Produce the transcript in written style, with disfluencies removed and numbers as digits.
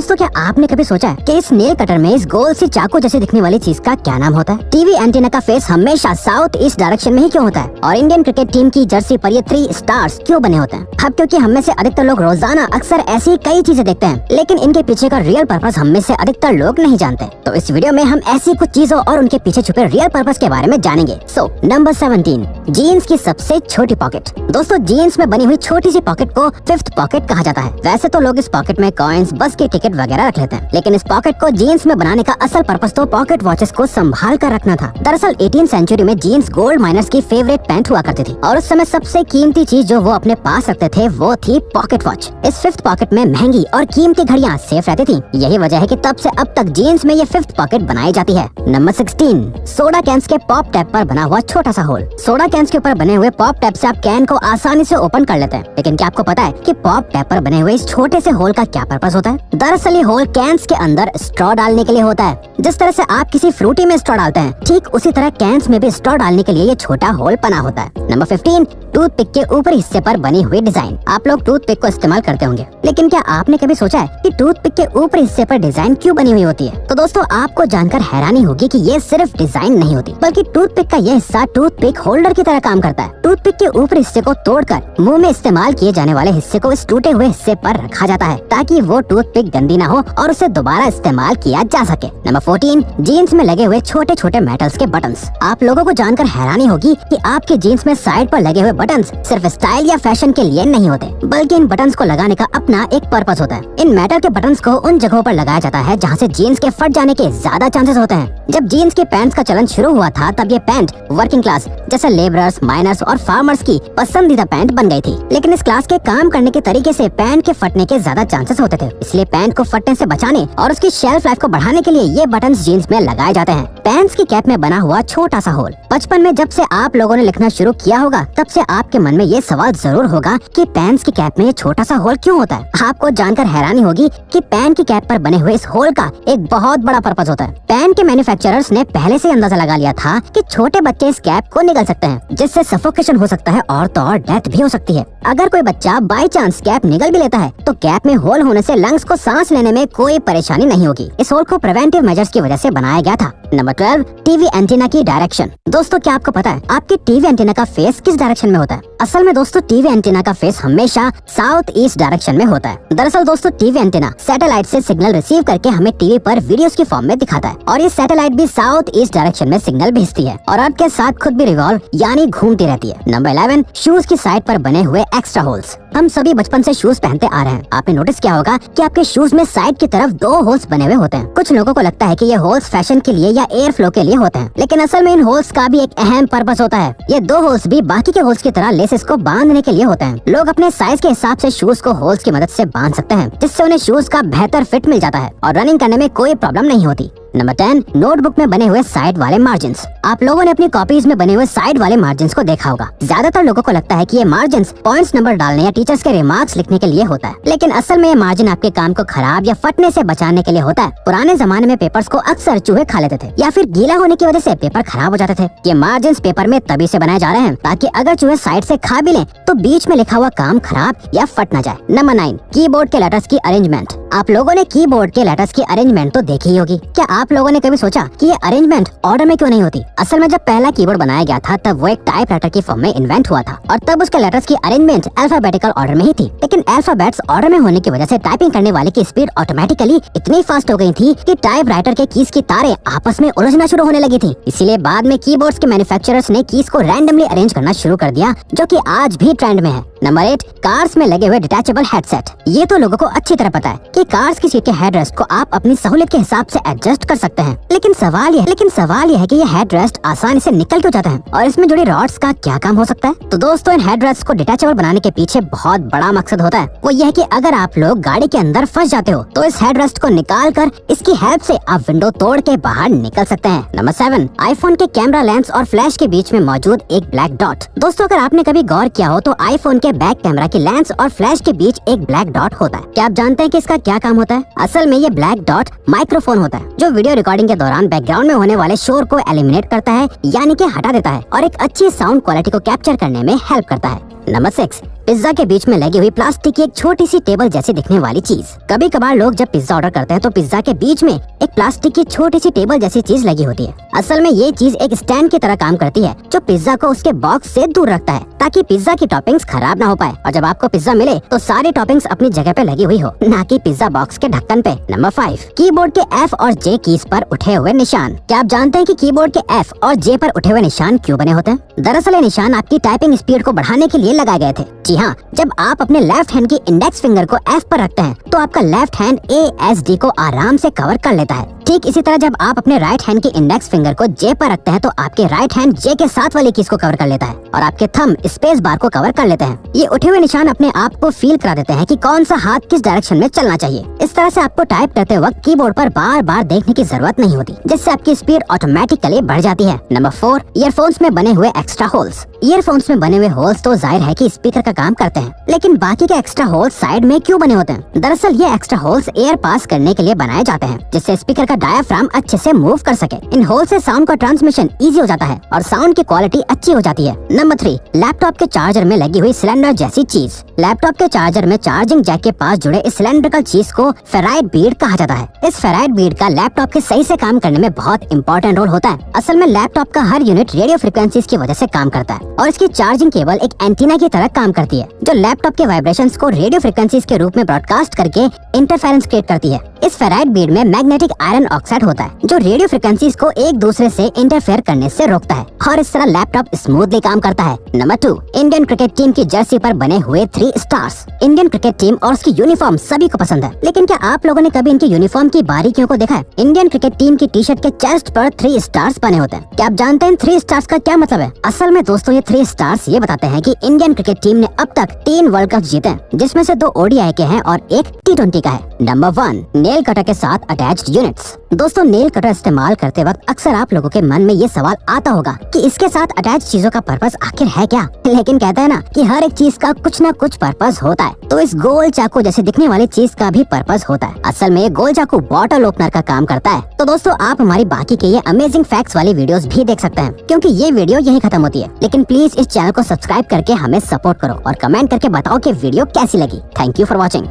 दोस्तों क्या आपने कभी सोचा है कि इस नेल कटर में इस गोल सी चाकू जैसे दिखने वाली चीज का क्या नाम होता है? टीवी एंटीना का फेस हमेशा साउथ ईस्ट डायरेक्शन में ही क्यों होता है? और इंडियन क्रिकेट टीम की जर्सी पर ये 3 स्टार्स क्यों बने होते हैं? अब क्योंकि हम में से अधिकतर लोग रोजाना अक्सर ऐसी कई चीजें देखते हैं, लेकिन इनके पीछे का रियल पर्पस हम में से अधिकतर लोग नहीं जानते। तो इस वीडियो में हम ऐसी कुछ चीजों और उनके पीछे छुपे रियल पर्पस के बारे में जानेंगे। सो नंबर 17, जीन्स की सबसे छोटी पॉकेट। दोस्तों जीन्स में बनी हुई छोटी सी पॉकेट को 5th पॉकेट कहा जाता है। वैसे तो लोग इस पॉकेट में कॉइन्स, बस की टिकट वगैरह रख लेते हैं, लेकिन इस पॉकेट को जीन्स में बनाने का असल पर्पस तो पॉकेट वॉचेस को संभाल कर रखना था। दरअसल 18th सेंचुरी में जीन्स गोल्ड माइनर्स की फेवरेट पैंट हुआ करती थी और उस समय सबसे कीमती चीज जो वो अपने पास रखते थे वो थी पॉकेट वॉच। इस 5th पॉकेट में महंगी और कीमती घड़ियां सेफ रहती थी। यही वजह है कि तब से अब तक जीन्स में ये 5th पॉकेट बनाई जाती है। नंबर 16, सोडा कैंस के पॉप टैप पर बना हुआ छोटा सा होल। सोडा कैंस के ऊपर बने हुए पॉप टैप से आप कैन को आसानी से ओपन कर लेते हैं, लेकिन क्या आपको पता है कि पॉप टैप पर बने हुए इस छोटे से होल का क्या पर्पस होता है? दरअसल ये होल कैंस के अंदर स्ट्रॉ डालने के लिए होता है। जिस तरह से आप किसी फ्रूटी में स्ट्रॉ डालते हैं, ठीक उसी तरह कैंस में भी स्ट्रॉ डालने के लिए ये छोटा होल बना होता है। नंबर 15, टूथपिक के ऊपरी हिस्से पर बनी हुई डिजाइन। आप लोग टूथपिक को इस्तेमाल करते होंगे, लेकिन क्या आपने कभी सोचा है कि टूथपिक के ऊपरी हिस्से पर डिजाइन क्यों बनी हुई होती है? तो दोस्तों आपको जानकर हैरानी होगी कि ये सिर्फ डिजाइन नहीं होती, बल्कि टूथपिक का ये हिस्सा टूथपिक होल्डर की तरह काम करता है। टूथपिक के ऊपरी हिस्से को तोड़कर मुंह में इस्तेमाल किए जाने वाले हिस्से को इस टूटे हुए हिस्से पर रखा जाता है, ताकि वो टूथपिक गंदी ना हो और उसे दोबारा इस्तेमाल किया जा सके। नंबर 14, जीन्स में लगे हुए छोटे छोटे मेटल्स के बटन्स। आप लोगों को जानकर हैरानी होगी कि आपके जीन्स में साइड पर लगे हुए बटन्स सिर्फ स्टाइल या फैशन के लिए नहीं होते, बल्कि इन बटन्स को लगाने का अपना एक पर्पस होता है। इन मेटल के बटन्स को उन जगहों पर लगाया जाता है जहाँ से जीन्स के फट जाने के ज्यादा चांसेस होते हैं। जब जीन्स के पैंट्स का चलन शुरू हुआ था, तब ये पैंट वर्किंग क्लास जैसे लेबरर्स, माइनर्स और फार्मर्स की पसंदीदा पैंट बन गई थी। लेकिन इस क्लास के काम करने के तरीके से पैंट के फटने के ज्यादा चांसेस होते थे, इसलिए पैंट को फटने से बचाने और उसकी शेल्फ लाइफ को बढ़ाने के लिए ये बटन्स जीन्स में लगाए जाते हैं। पैंट्स की कैप में बना हुआ छोटा सा होल। बचपन में जब से आप लोगों ने लिखना शुरू किया होगा, तब से आपके मन में ये सवाल जरूर होगा कि पैंट्स की कैप में ये छोटा सा होल क्यों होता है? आपको जानकर हैरानी होगी कि पैंट की कैप पर बने हुए इस होल का एक बहुत बड़ा पर्पस होता है। पैंट के मैन्युफैक्चरर्स ने पहले से अंदाजा लगा लिया था कि छोटे बच्चे इस कैप को निगल सकते हैं, जिससे सफोकेशन हो सकता है और तो और डेथ भी हो सकती है। अगर कोई बच्चा बाई चांस कैप निगल भी लेता है, तो कैप में होल होने से लंग्स को सांस लेने में कोई परेशानी नहीं होगी। इस होल को प्रिवेंटिव मेजर्स की वजह से बनाया गया था। नंबर 12, टीवी एंटीना की डायरेक्शन। दोस्तों क्या आपको पता है आपके टीवी एंटीना का फेस किस डायरेक्शन में होता है? असल में दोस्तों टीवी एंटीना का फेस हमेशा साउथ ईस्ट डायरेक्शन में होता है। दरअसल दोस्तों टीवी एंटीना सैटेलाइट से सिग्नल रिसीव करके हमें टीवी पर वीडियोस की फॉर्म में दिखाता है, और ये सैटेलाइट भी साउथ ईस्ट डायरेक्शन में सिग्नल भेजती है और अर्थ के साथ खुद भी रिवॉल्व यानी घूमती रहती है। नंबर 11, शूज की साइड पर बने हुए एक्स्ट्रा होल्स। हम सभी बचपन से शूज पहनते आ रहे हैं। आपने नोटिस किया होगा कि आपके शूज में साइड की तरफ 2 होल्स बने हुए होते हैं। कुछ लोगों को लगता है कि ये होल्स फैशन के लिए या एयर फ्लो के लिए होते हैं, लेकिन असल में इन होल्स का भी एक अहम पर्पस होता है। ये 2 होल्स भी बाकी के होल्स की तरह लेसेस को बांधने के लिए होते हैं। लोग अपने साइज के हिसाब से शूज को होल्स की मदद से बांध सकते हैं, जिससे उन्हें शूज का बेहतर फिट मिल जाता है और रनिंग करने में कोई प्रॉब्लम नहीं होती। नंबर 10, नोटबुक में बने हुए साइड वाले मार्जिन्स। आप लोगों ने अपनी कॉपीज में बने हुए साइड वाले मार्जिन्स को देखा होगा। ज्यादातर लोगों को लगता है कि ये मार्जिन्स पॉइंट्स नंबर डालने या टीचर्स के रिमार्क्स लिखने के लिए होता है, लेकिन असल में ये मार्जिन आपके काम को खराब या फटने से बचाने के लिए होता है। पुराने जमाने में पेपर्स को अक्सर चूहे खा लेते थे या फिर गीला होने की वजह से पेपर खराब हो जाते थे। ये मार्जिन्स पेपर में तभी से बनाए जा रहे हैं ताकि अगर चूहे साइड से खा भी लें तो बीच में लिखा हुआ काम खराब या फट न जाए। नंबर 9, कीबोर्ड के लेटर्स की अरेंजमेंट। आप लोगों ने कीबोर्ड के लेटर्स की अरेंजमेंट तो देखी ही होगी। क्या आप लोगों ने कभी सोचा कि ये अरेंजमेंट ऑर्डर में क्यों नहीं होती? असल में जब पहला कीबोर्ड बनाया गया था, तब वो एक टाइपराइटर की फॉर्म में इन्वेंट हुआ था और तब उसके लेटर्स की अरेंजमेंट अल्फाबेटिकल ऑर्डर में ही थी। लेकिन अल्फाबेट्स ऑर्डर में होने की वजह से टाइपिंग करने वाले की स्पीड ऑटोमेटिकली इतनी फास्ट हो गई थी कि टाइपराइटर के कीज की तारें आपस में उलझना शुरू होने लगी थी। इसीलिए बाद में कीबोर्ड्स के मैन्युफैक्चरर्स ने कीज को रैंडमली अरेंज करना शुरू कर दिया, जो कि आज भी ट्रेंड में है। नंबर 8, कार्स में लगे हुए डिटैचेबल हेडसेट। ये तो लोगों को अच्छी तरह पता है कि कार्स की सीट के हेडरेस्ट को आप अपनी सहूलियत के हिसाब से एडजस्ट कर सकते हैं, लेकिन सवाल यह है कि ये हेडरेस्ट आसानी से निकल क्यों जाता है और इसमें जुड़ी रॉड्स का क्या काम हो सकता है? तो दोस्तों इन हेडरेस्ट को डिटैचेबल बनाने के पीछे बहुत बड़ा मकसद होता है। वो यह है कि अगर आप लोग गाड़ी के अंदर फंस जाते हो तो इस हेडरेस्ट को निकाल कर इसकी हेल्प से आप विंडो तोड़ के बाहर निकल सकते हैं। नंबर 7, आईफोन के कैमरा लेंस और फ्लैश के बीच में मौजूद एक ब्लैक डॉट। दोस्तों अगर आपने कभी गौर किया हो तो आईफोन के बैक कैमरा की लेंस और फ्लैश के बीच एक ब्लैक डॉट होता है। क्या आप जानते हैं कि इसका क्या काम होता है? असल में ये ब्लैक डॉट माइक्रोफोन होता है, जो वीडियो रिकॉर्डिंग के दौरान बैकग्राउंड में होने वाले शोर को एलिमिनेट करता है, यानी कि हटा देता है, और एक अच्छी साउंड क्वालिटी को कैप्चर करने में हेल्प करता है। नंबर 6, पिज्जा के बीच में लगी हुई प्लास्टिक की एक छोटी सी टेबल जैसी दिखने वाली चीज। कभी कभार लोग जब पिज्जा ऑर्डर करते हैं तो पिज्जा के बीच में एक प्लास्टिक की छोटी सी टेबल जैसी चीज लगी होती है। असल में ये चीज एक स्टैंड की तरह काम करती है जो पिज्जा को उसके बॉक्स से दूर रखता है ताकि पिज्जा की टॉपिंग्स खराब ना हो पाए और जब आपको पिज्जा मिले तो सारी टॉपिंग्स अपनी जगह पे लगी हुई हो, ना कि पिज्जा बॉक्स के ढक्कन पे। नंबर 5, कीबोर्ड के F और J कीज पर उठे हुए निशान। क्या आप जानते हैं कि कीबोर्ड के F और J पर उठे हुए निशान क्यों बने होते हैं? दरअसल ये निशान आपकी टाइपिंग स्पीड को बढ़ाने के लिए लगाए गए थे। जी हाँ, जब आप अपने लेफ्ट हैंड की इंडेक्स फिंगर को F पर रखते हैं तो आपका लेफ्ट हैंड ASD को आराम से कवर कर लेता है। ठीक इसी तरह जब आप अपने राइट हैंड की इंडेक्स फिंगर को J पर रखते हैं तो आपके राइट हैंड J के साथ वाली कीज को कवर कर लेता है और आपके थंब स्पेस बार को कवर कर लेते हैं। ये उठे हुए निशान अपने आप को फील करा देते हैं कि कौन सा हाथ किस डायरेक्शन में चलना चाहिए। इस तरह से आपको टाइप करते वक्त कीबोर्ड पर बार बार देखने की जरूरत नहीं होती, जिससे आपकी स्पीड ऑटोमेटिकली बढ़ जाती है। नंबर 4, ईयरफोन्स में बने हुए एक्स्ट्रा होल्स। ईयरफोन्स में बने हुए होल्स तो जाहिर है कि स्पीकर का काम करते हैं, लेकिन बाकी के एक्स्ट्रा होल्स साइड में क्यों बने होते हैं? दरअसल ये एक्स्ट्रा होल्स एयर पास करने के लिए बनाए जाते हैं, जिससे स्पीकर का डायाफ्राम अच्छे से मूव कर सके। इन होल से साउंड का ट्रांसमिशन इजी हो जाता है और साउंड की क्वालिटी अच्छी हो जाती है। नंबर 3, लैपटॉप के चार्जर में लगी हुई सिलेंडर जैसी चीज। लैपटॉप के चार्जर में चार्जिंग जैक के पास जुड़े इस सिलेंड्रिकल चीज को फेराइट बीड कहा जाता है। इस फेराइट बीड का लैपटॉप के सही से काम करने में बहुत इंपॉर्टेंट रोल होता है। असल में लैपटॉप का हर यूनिट रेडियो फ्रिक्वेंसीज की वजह से काम करता है और इसकी चार्जिंग केबल एक एंटीना की तरह काम करती है जो लैपटॉप के वाइब्रेशंस को रेडियो फ्रिक्वेंसीज के रूप में ब्रॉडकास्ट करके इंटरफेरेंस क्रिएट करती है। इस फेराइट बीड में मैग्नेटिक आयरन ऑक्साइड होता है जो रेडियो फ्रिक्वेंसीज को एक दूसरे से इंटरफेयर करने से रोकता है और इस तरह लैपटॉप स्मूथली काम करता है। नंबर 2, इंडियन क्रिकेट टीम की जर्सी पर बने हुए 3 स्टार्स। इंडियन क्रिकेट टीम और उसकी यूनिफॉर्म सभी को पसंद है, लेकिन क्या आप लोगों ने कभी इनकी यूनिफॉर्म की बारीकियों को देखा है? इंडियन क्रिकेट टीम की टी शर्ट के चेस्ट पर 3 स्टार्स बने होते हैं। क्या आप जानते हैं 3 स्टार्स का क्या मतलब है? असल में दोस्तों ये 3 स्टार्स ये बताते हैं कि इंडियन क्रिकेट टीम ने अब तक 3 वर्ल्ड कप जीते, जिसमें से 2 ODI के हैं और 1 T20 का है। नंबर 1, नेल कटर के साथ अटैच्ड यूनिट्स। दोस्तों नेल कटर इस्तेमाल करते वक्त अक्सर आप लोगों के मन में ये सवाल आता होगा कि इसके साथ अटैच चीजों का पर्पस आखिर है क्या? लेकिन कहते हैं ना कि हर एक चीज का कुछ ना कुछ पर्पस होता है, तो इस गोल चाकू जैसे दिखने वाली चीज का भी पर्पस होता है। असल में ये गोल चाकू बॉटल ओपनर का काम करता है। तो दोस्तों आप हमारी बाकी के ये अमेजिंग फैक्ट्स वाली वीडियोस भी देख सकते हैं, क्योंकि ये वीडियो यहीं खत्म होती है। लेकिन प्लीज इस चैनल को सब्सक्राइब करके हमें सपोर्ट करो और कमेंट करके बताओ कि वीडियो कैसी लगी। Thank you for watching.